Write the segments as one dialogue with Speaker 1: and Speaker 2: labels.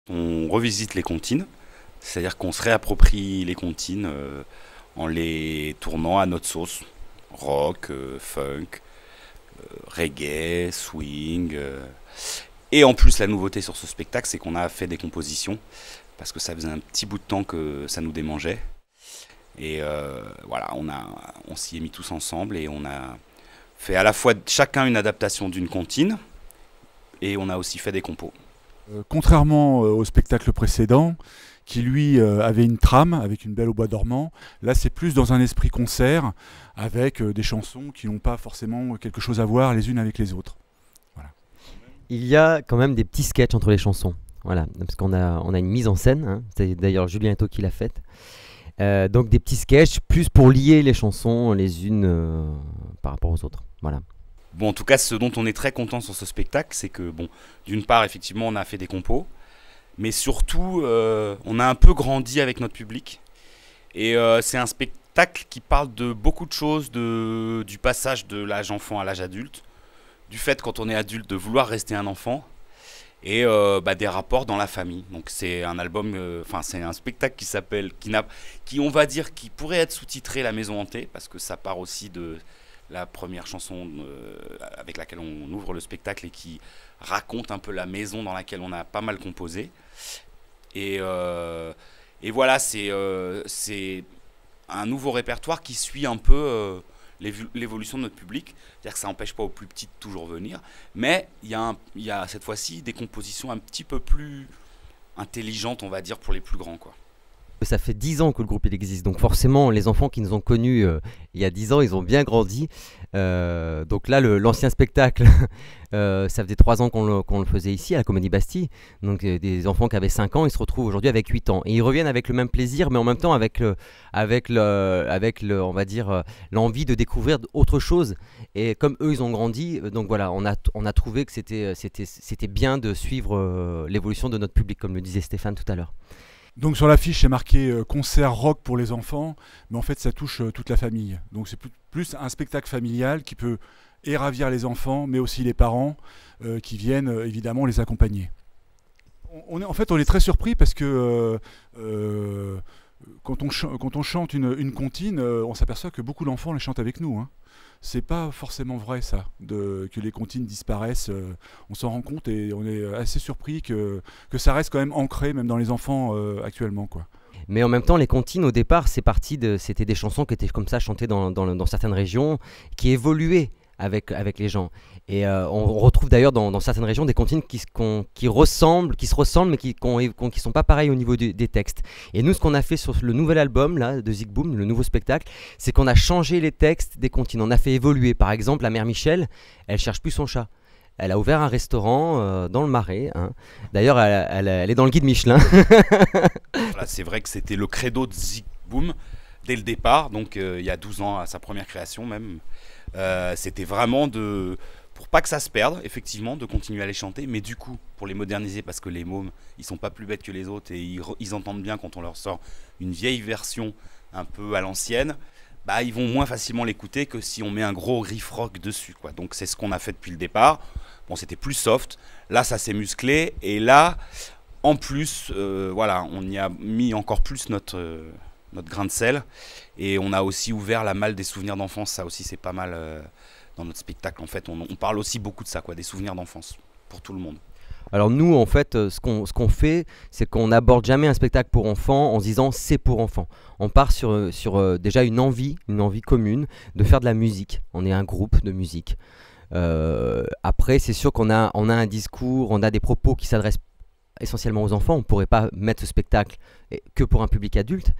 Speaker 1: On revisite les comptines, c'est-à-dire qu'on se réapproprie les comptines en les tournant à notre sauce. Rock, funk, reggae, swing. Et en plus, la nouveauté sur ce spectacle, c'est qu'on a fait des compositions, parce que ça faisait un petit bout de temps que ça nous démangeait. Et voilà, on s'y est mis tous ensemble et on a fait à la fois chacun une adaptation d'une comptine, et on a aussi fait des compos.
Speaker 2: Contrairement au spectacle précédent, qui lui avait une trame avec une Belle au bois dormant, là c'est plus dans un esprit concert avec des chansons qui n'ont pas forcément quelque chose à voir les unes avec les autres. Voilà.
Speaker 3: Il y a quand même des petits sketchs entre les chansons. Voilà, parce qu'on a une mise en scène, hein. C'est d'ailleurs Julien Eto qui l'a faite. Donc des petits sketchs plus pour lier les chansons les unes par rapport aux autres. Voilà.
Speaker 1: Bon, en tout cas, ce dont on est très content sur ce spectacle, c'est que, bon, d'une part, effectivement, on a fait des compos, mais surtout, on a un peu grandi avec notre public. Et c'est un spectacle qui parle de beaucoup de choses, du passage de l'âge enfant à l'âge adulte, du fait, quand on est adulte, de vouloir rester un enfant, et des rapports dans la famille. Donc c'est un album, c'est un spectacle qui s'appelle, on va dire, qui pourrait être sous-titré La Maison Hantée, parce que ça part aussi de la première chanson avec laquelle on ouvre le spectacle et qui raconte un peu la maison dans laquelle on a pas mal composé. Et voilà, c'est un nouveau répertoire qui suit un peu l'évolution de notre public. C'est-à-dire que ça n'empêche pas aux plus petits de toujours venir, mais il y a cette fois-ci des compositions un petit peu plus intelligentes, on va dire, pour les plus grands, quoi.
Speaker 3: Ça fait 10 ans que le groupe il existe, donc forcément les enfants qui nous ont connus il y a 10 ans, ils ont bien grandi. Donc là, l'ancien spectacle, ça faisait 3 ans qu'on le faisait ici à la Comédie Bastille. Donc des enfants qui avaient 5 ans, ils se retrouvent aujourd'hui avec 8 ans. Et ils reviennent avec le même plaisir, mais en même temps avec on va dire, l'envie de découvrir autre chose. Et comme eux, ils ont grandi, donc voilà, on a trouvé que c'était bien de suivre l'évolution de notre public, comme le disait Stéphane tout à l'heure.
Speaker 2: Donc sur l'affiche c'est marqué concert rock pour les enfants, mais en fait ça touche toute la famille. Donc c'est plus un spectacle familial qui peut ravir les enfants, mais aussi les parents qui viennent évidemment les accompagner. En fait on est très surpris parce que quand on chante une comptine, on s'aperçoit que beaucoup d'enfants les chantent avec nous, hein. C'est pas forcément vrai ça, que les comptines disparaissent, on s'en rend compte et on est assez surpris que ça reste quand même ancré même dans les enfants actuellement, quoi.
Speaker 3: Mais en même temps, les comptines, au départ, c'était des chansons qui étaient comme ça chantées dans certaines régions, qui évoluaient avec les gens. Et on retrouve d'ailleurs dans certaines régions des comptines qui se ressemblent, mais qui sont pas pareilles au niveau des textes. Et nous, ce qu'on a fait sur le nouvel album là, de Zigboom, le nouveau spectacle, c'est qu'on a changé les textes des comptines. On a fait évoluer. Par exemple, la mère Michel, elle cherche plus son chat. Elle a ouvert un restaurant dans le Marais, hein. D'ailleurs, elle est dans le guide Michelin.
Speaker 1: Voilà, c'est vrai que c'était le credo de Zigboom dès le départ, donc il y a 12 ans, à sa première création même. C'était vraiment pour pas que ça se perde, effectivement, de continuer à les chanter, mais du coup, pour les moderniser, parce que les mômes, ils sont pas plus bêtes que les autres et ils entendent bien quand on leur sort une vieille version un peu à l'ancienne, bah ils vont moins facilement l'écouter que si on met un gros riff rock dessus, quoi. Donc c'est ce qu'on a fait depuis le départ. Bon, c'était plus soft, là ça s'est musclé, et là, en plus, voilà, on y a mis encore plus notre grain de sel, et on a aussi ouvert la malle des souvenirs d'enfance. Ça aussi c'est pas mal dans notre spectacle. En fait on parle aussi beaucoup de ça, quoi, des souvenirs d'enfance pour tout le monde.
Speaker 3: Alors nous, en fait, ce qu'on fait, c'est qu'on n'aborde jamais un spectacle pour enfants en se disant c'est pour enfants. On part sur déjà une envie commune de faire de la musique. On est un groupe de musique. Après, c'est sûr qu'on a un discours, on a des propos qui s'adressent essentiellement aux enfants. On ne pourrait pas mettre ce spectacle que pour un public adulte,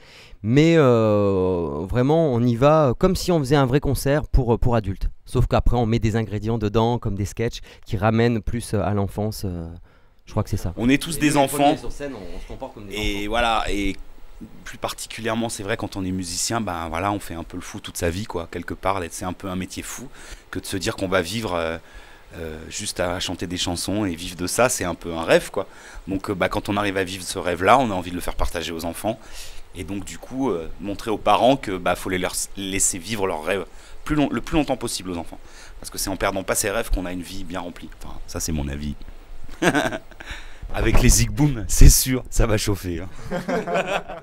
Speaker 3: mais vraiment on y va comme si on faisait un vrai concert pour adultes, sauf qu'après on met des ingrédients dedans comme des sketchs qui ramènent plus à l'enfance. Je crois que c'est ça.
Speaker 1: On est tous des enfants
Speaker 3: sur scène, on se comporte comme des
Speaker 1: et
Speaker 3: enfants.
Speaker 1: voilà, et plus particulièrement c'est vrai quand on est musicien, ben voilà, on fait un peu le fou toute sa vie, quoi, quelque part. C'est un peu un métier fou que de se dire qu'on va vivre juste à chanter des chansons et vivre de ça. C'est un peu un rêve, quoi. Donc quand on arrive à vivre ce rêve-là, on a envie de le faire partager aux enfants, et donc du coup montrer aux parents que faut leur laisser vivre leurs rêves le plus longtemps possible aux enfants, parce que c'est en perdant pas ses rêves qu'on a une vie bien remplie. Enfin, ça c'est mon avis. Avec les Zigboom, c'est sûr, ça va chauffer. Hein.